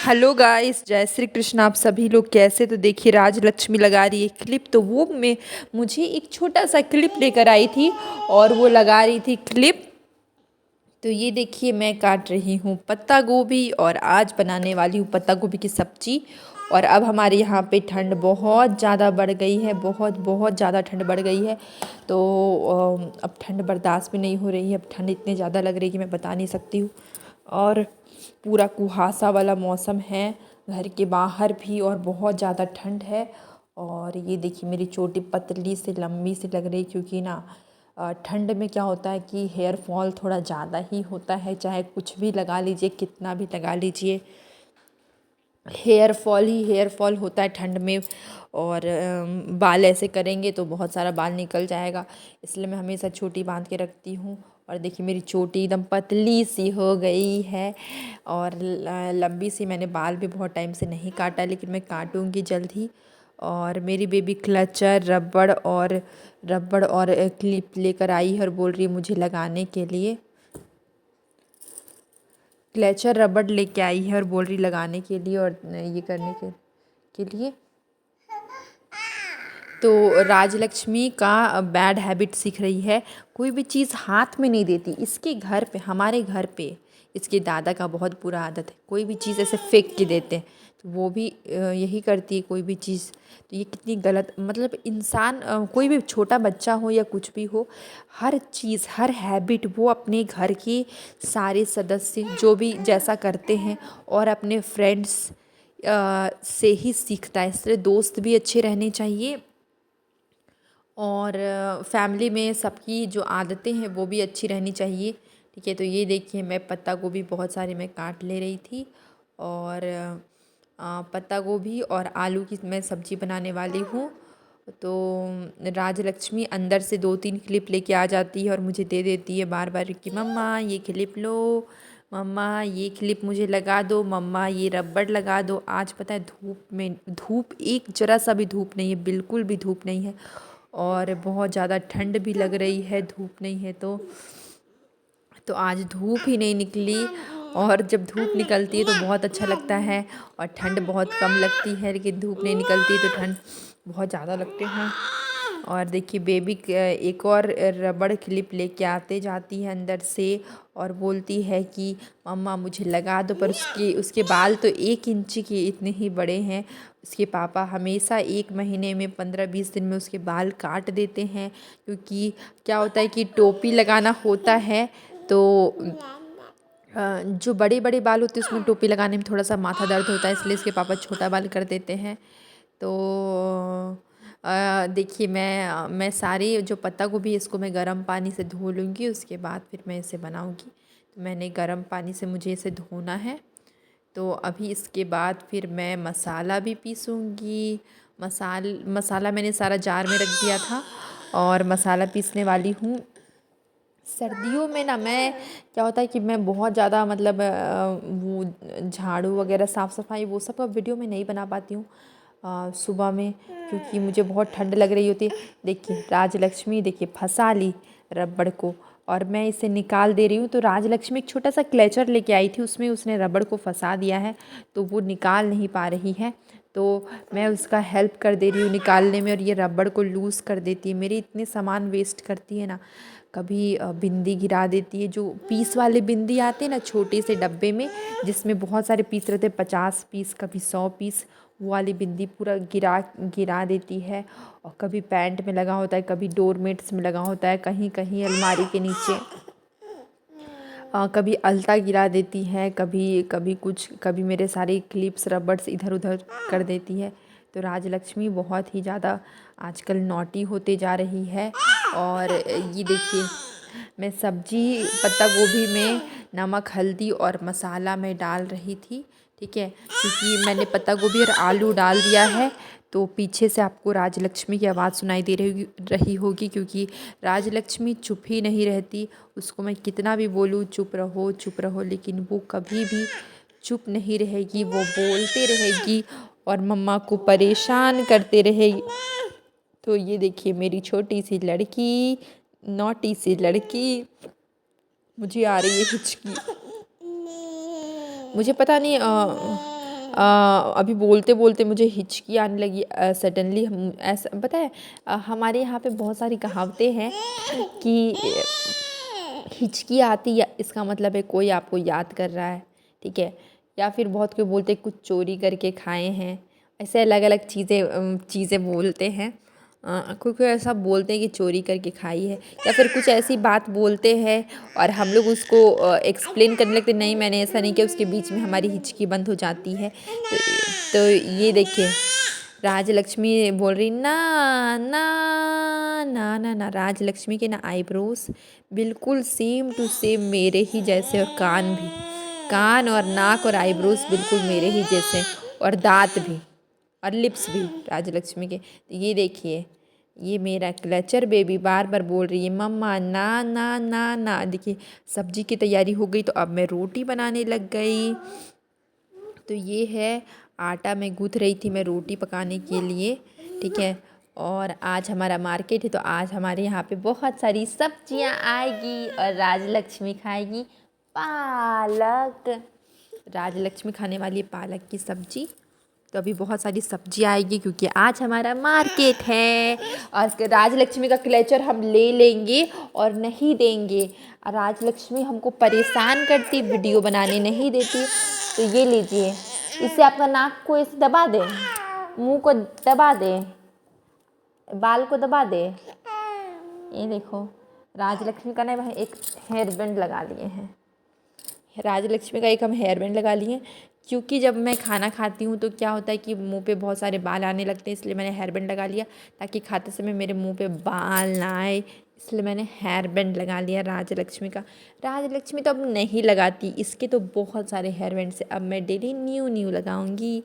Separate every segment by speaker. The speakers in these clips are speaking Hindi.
Speaker 1: हेलो गाइस, जय श्री कृष्ण। आप सभी लोग कैसे? तो देखिए, राजलक्ष्मी लगा रही है क्लिप। तो वो मैं मुझे एक छोटा सा क्लिप लेकर आई थी और वो लगा रही थी क्लिप। तो ये देखिए, मैं काट रही हूँ पत्ता गोभी और आज बनाने वाली हूँ पत्ता गोभी की सब्जी। और अब हमारे यहाँ पे ठंड बहुत ज़्यादा बढ़ गई है, बहुत बहुत ज़्यादा ठंड बढ़ गई है। तो अब ठंड बर्दाश्त भी नहीं हो रही है। अब ठंड इतनी ज़्यादा लग रही है कि मैं बता नहीं सकती हूँ। और पूरा कुहासा वाला मौसम है, घर के बाहर भी, और बहुत ज़्यादा ठंड है। और ये देखिए, मेरी चोटी पतली से लंबी सी लग रही, क्योंकि ना ठंड में क्या होता है कि हेयर फॉल थोड़ा ज़्यादा ही होता है। चाहे कुछ भी लगा लीजिए, कितना भी लगा लीजिए, हेयर फॉल ही हेयर फॉल होता है ठंड में। और बाल ऐसे करेंगे तो बहुत सारा बाल निकल जाएगा, इसलिए मैं हमेशा चोटी बांध के रखती हूँ। और देखिए, मेरी चोटी एकदम पतली सी हो गई है और लंबी सी। मैंने बाल भी बहुत टाइम से नहीं काटा, लेकिन मैं काटूंगी जल्द ही। और मेरी बेबी क्लचर, रबड़ और क्लिप लेकर आई है और बोल रही है मुझे लगाने के लिए। क्लेचर रबड़ लेके आई है और बोल रही लगाने के लिए और ये करने के लिए। तो राजलक्ष्मी का बैड हैबिट सीख रही है, कोई भी चीज़ हाथ में नहीं देती। इसके घर पे, हमारे घर पे, इसके दादा का बहुत बुरा आदत है, कोई भी चीज़ ऐसे फेंक के देते हैं। तो वो भी यही करती है, कोई भी चीज़। तो ये कितनी गलत, मतलब इंसान, कोई भी छोटा बच्चा हो या कुछ भी हो, हर चीज़, हर हैबिट वो अपने घर के सारे सदस्य जो भी जैसा करते हैं और अपने फ्रेंड्स से ही सीखता है। इसलिए दोस्त भी अच्छे रहने चाहिए और फैमिली में सबकी जो आदतें हैं वो भी अच्छी रहनी चाहिए। ठीक है, तो ये देखिए, मैं पत्ता गोभी बहुत सारी मैं काट ले रही थी। और पत्ता गोभी और आलू की मैं सब्ज़ी बनाने वाली हूँ। तो राजलक्ष्मी अंदर से 2-3 क्लिप लेके आ जाती है और मुझे दे देती है बार बार कि मम्मा ये क्लिप लो, मम्मा ये क्लिप मुझे लगा दो, मम्मा ये रबड़ लगा दो। आज पता है, धूप एक जरा सा भी धूप नहीं है, बिल्कुल भी धूप नहीं है। और बहुत ज़्यादा ठंड भी लग रही है, धूप नहीं है तो आज धूप ही नहीं निकली। और जब धूप निकलती है तो बहुत अच्छा लगता है और ठंड बहुत कम लगती है, लेकिन धूप नहीं निकलती तो ठंड बहुत ज़्यादा लगते हैं। और देखिए, बेबी एक और रबड़ क्लिप लेके आते जाती है अंदर से और बोलती है कि मम्मा मुझे लगा दो। पर उसके बाल तो 1 इंच के इतने ही बड़े हैं। उसके पापा हमेशा 1 महीने में 15-20 दिन में उसके बाल काट देते हैं, क्योंकि क्या होता है कि टोपी लगाना होता है। तो जो बड़े बड़े बाल होते हैं उसमें टोपी लगाने में थोड़ा सा माथा दर्द होता है, इसलिए इसके पापा छोटा बाल कर देते हैं। तो देखिए, मैं सारी जो पत्ता गोभी इसको मैं गर्म पानी से धो लूँगी, उसके बाद फिर मैं इसे बनाऊँगी। तो मैंने गर्म पानी से मुझे इसे धोना है। तो अभी इसके बाद फिर मैं मसाला भी पीसूँगी। मसाला मैंने सारा जार में रख दिया था और मसाला पीसने वाली हूँ। सर्दियों में ना, मैं क्या होता है कि मैं बहुत ज़्यादा, मतलब वो झाड़ू वगैरह, साफ़ सफाई, वो सब वीडियो में नहीं बना पाती हूँ सुबह में, क्योंकि मुझे बहुत ठंड लग रही होती है। देखिए, राजलक्ष्मी देखिए फंसा ली रबड़ को और मैं इसे निकाल दे रही हूँ। तो राजलक्ष्मी एक छोटा सा क्लेचर लेके आई थी, उसमें उसने रबड़ को फंसा दिया है, तो वो निकाल नहीं पा रही है। तो मैं उसका हेल्प कर दे रही हूँ निकालने में और ये रबड़ को लूज़ कर देती है। मेरे इतने सामान वेस्ट करती है ना। कभी बिंदी गिरा देती है, जो पीस वाले बिंदी आते हैं ना छोटे से डब्बे में, जिसमें बहुत सारे पीस रहते हैं, 50 पीस, कभी 100 पीस, वो वाली बिंदी पूरा गिरा गिरा देती है। और कभी पैंट में लगा होता है, कभी डोरमेट्स में लगा होता है, कहीं कहीं अलमारी के नीचे। कभी अलता गिरा देती है, कभी कभी कुछ, कभी मेरे सारे क्लिप्स रबड्स इधर उधर कर देती है। तो राजलक्ष्मी बहुत ही ज़्यादा आजकल नॉटी होते जा रही है। और ये देखिए, मैं सब्जी पत्ता गोभी में नमक, हल्दी और मसाला मैं डाल रही थी। ठीक है, क्योंकि मैंने पत्ता गोभी और आलू डाल दिया है। तो पीछे से आपको राजलक्ष्मी की आवाज़ सुनाई दे रही होगी, क्योंकि राजलक्ष्मी चुप ही नहीं रहती। उसको मैं कितना भी बोलूँ चुप रहो, लेकिन वो कभी भी चुप नहीं रहेगी, वो बोलते रहेगी और मम्मा को परेशान करते रहेगी। तो ये देखिए, मेरी छोटी सी लड़की, नॉटी सी लड़की, मुझे आ रही है हिचकी। मुझे पता नहीं, अभी बोलते बोलते मुझे हिचकी आने लगी सडनली। हम ऐसा पता है, हमारे यहाँ पे बहुत सारी कहावतें हैं कि हिचकी आती या इसका मतलब है कोई आपको याद कर रहा है, ठीक है। या फिर बहुत कोई बोलते कुछ चोरी करके खाए हैं, ऐसे अलग अलग चीज़ें बोलते हैं। कोई कोई ऐसा बोलते हैं कि चोरी करके खाई है, या फिर कुछ ऐसी बात बोलते हैं और हम लोग उसको एक्सप्लेन करने लगते, नहीं मैंने ऐसा नहीं किया, उसके बीच में हमारी हिचकी बंद हो जाती है। तो ये देखिए, राजलक्ष्मी बोल रही ना ना ना ना ना। राजलक्ष्मी के ना आईब्रोज बिल्कुल सेम टू सेम मेरे ही जैसे, और कान भी, कान और नाक और आईब्रोज बिल्कुल मेरे ही जैसे, और दांत भी और लिप्स भी राजलक्ष्मी के। तो ये देखिए, ये मेरा क्लचर बेबी बार बार बोल रही है मम्मा ना ना ना ना। देखिए सब्जी की तैयारी हो गई, तो अब मैं रोटी बनाने लग गई। तो ये है आटा मैं गूँथ रही थी मैं रोटी पकाने के लिए, ठीक है। और आज हमारा मार्केट है, तो आज हमारे यहाँ पे बहुत सारी सब्जियाँ आएगी और राजलक्ष्मी खाएगी पालक। राजलक्ष्मी खाने वाली है पालक की सब्जी। तो अभी बहुत सारी सब्जी आएगी क्योंकि आज हमारा मार्केट है। और राजलक्ष्मी का क्लेचर हम ले लेंगे और नहीं देंगे। राजलक्ष्मी हमको परेशान करती, वीडियो बनाने नहीं देती। तो ये लीजिए, इससे आपका नाक को ऐसे दबा दे, मुंह को दबा दे, बाल को दबा दे। ये देखो, राजलक्ष्मी का ना एक हेयर बैंड लगा लिए हैं। राजलक्ष्मी का एक हम हेयर बैंड लगा लिए, क्योंकि जब मैं खाना खाती हूँ तो क्या होता है कि मुंह पे बहुत सारे बाल आने लगते हैं, इसलिए मैंने हेयर बैंड लगा लिया ताकि खाते समय मेरे मुंह पे बाल ना आए। इसलिए मैंने हेयर बैंड लगा लिया राजलक्ष्मी का। राजलक्ष्मी तो अब नहीं लगाती, इसके तो बहुत सारे हेयर बैंड से अब मैं डेली न्यू न्यू लगाऊंगी।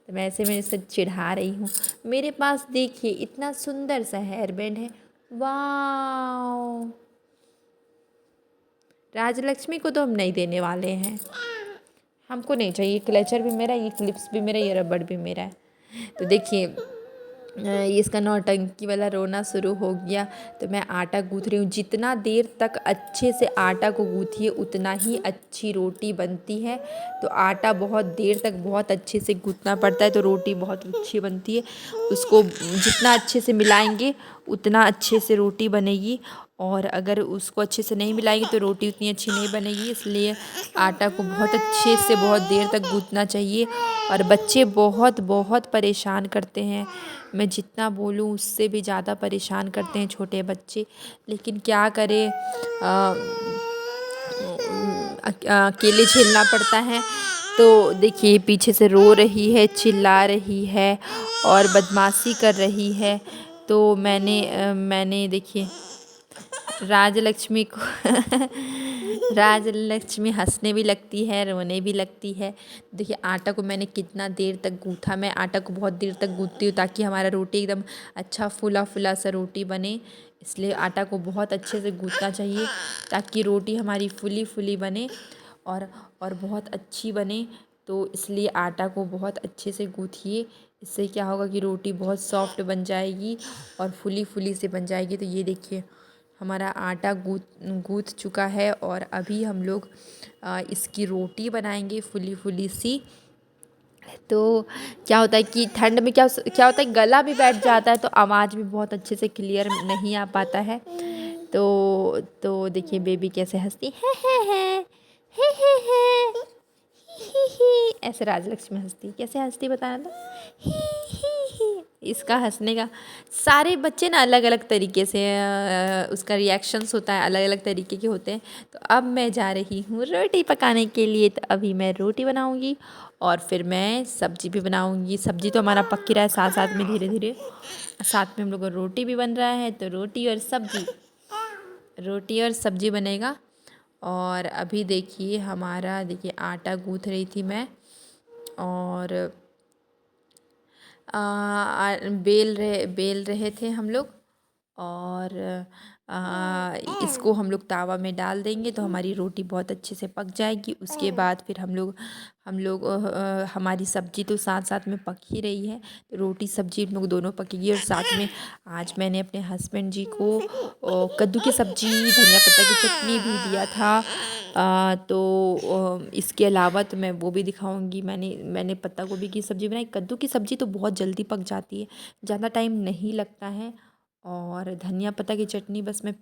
Speaker 1: तो मैं ऐसे में इसे चिढ़ा रही हूँ। मेरे पास देखिए इतना सुंदर सा हेयर बैंड है, वाह। राजलक्ष्मी को तो हम नहीं देने वाले हैं, हमको नहीं चाहिए। क्लेचर भी मेरा, ये क्लिप्स भी मेरा, ये रबड़ भी मेरा है। तो देखिए ये इसका नौटंकी वाला रोना शुरू हो गया। तो मैं आटा गूँथ रही हूँ। जितना देर तक अच्छे से आटा को गूँथिए उतना ही अच्छी रोटी बनती है। तो आटा बहुत देर तक बहुत अच्छे से गूँथना पड़ता है, तो रोटी बहुत अच्छी बनती है। उसको जितना अच्छे से मिलाएंगे उतना अच्छे से रोटी बनेगी, और अगर उसको अच्छे से नहीं मिलाएंगे तो रोटी उतनी अच्छी नहीं बनेगी। इसलिए आटा को बहुत अच्छे से बहुत देर तक गूँथना चाहिए। और बच्चे बहुत बहुत परेशान करते हैं, मैं जितना बोलूँ उससे भी ज़्यादा परेशान करते हैं छोटे बच्चे। लेकिन क्या करें, अकेले झेलना पड़ता है। तो देखिए पीछे से रो रही है, चिल्ला रही है और बदमाशी कर रही है। तो मैंने देखिए राजलक्ष्मी को राजलक्ष्मी हंसने भी लगती है, रोने भी लगती है। देखिए आटा को मैंने कितना देर तक गूँथा। मैं आटा को बहुत देर तक गूँथती हूँ ताकि हमारा रोटी एकदम अच्छा फूला फूला सा रोटी बने। इसलिए आटा को बहुत अच्छे से गूँथना चाहिए ताकि रोटी हमारी फूली फूली बने और बहुत अच्छी बने। तो इसलिए आटा को बहुत अच्छे से गूँथिए। इससे क्या होगा कि रोटी बहुत सॉफ्ट बन जाएगी और फूली फूली से बन जाएगी। तो ये देखिए हमारा आटा गूँथ चुका है और अभी हम लोग इसकी रोटी बनाएंगे फुली फुली सी। तो क्या होता है कि ठंड में क्या होता है, गला भी बैठ जाता है, तो आवाज़ भी बहुत अच्छे से क्लियर नहीं आ पाता है। तो देखिए बेबी कैसे हंसती है ही ही। ऐसे राजलक्ष्मी हंसती, कैसे हंसती बताना तो ही ही। इसका हंसने का सारे बच्चे ना अलग अलग तरीके से उसका रिएक्शंस होता है, अलग अलग तरीके के होते हैं। तो अब मैं जा रही हूँ रोटी पकाने के लिए। तो अभी मैं रोटी बनाऊँगी और फिर मैं सब्जी भी बनाऊँगी। सब्जी तो हमारा पक ही रहा है, साथ साथ में धीरे धीरे साथ में हम लोग का रोटी भी बन रहा है। तो रोटी और सब्जी बनेगा। और अभी देखिए हमारा देखिए आटा गूँथ रही थी मैं, और बेल रहे थे हम लोग। और इसको हम लोग तावा में डाल देंगे तो हमारी रोटी बहुत अच्छे से पक जाएगी। उसके बाद फिर हम लोग हमारी सब्जी तो साथ साथ में पक ही रही है, तो रोटी सब्जी हम लोग दोनों पकेगी। और साथ में आज मैंने अपने हस्बैंड जी को कद्दू की सब्जी, धनिया पत्ता की चटनी भी दिया था। तो इसके अलावा तो मैं वो भी दिखाऊंगी। मैंने पत्ता गोभी की सब्ज़ी बनाई। कद्दू की सब्ज़ी तो बहुत जल्दी पक जाती है, ज़्यादा टाइम नहीं लगता है। और धनिया पत्ता की चटनी बस मैं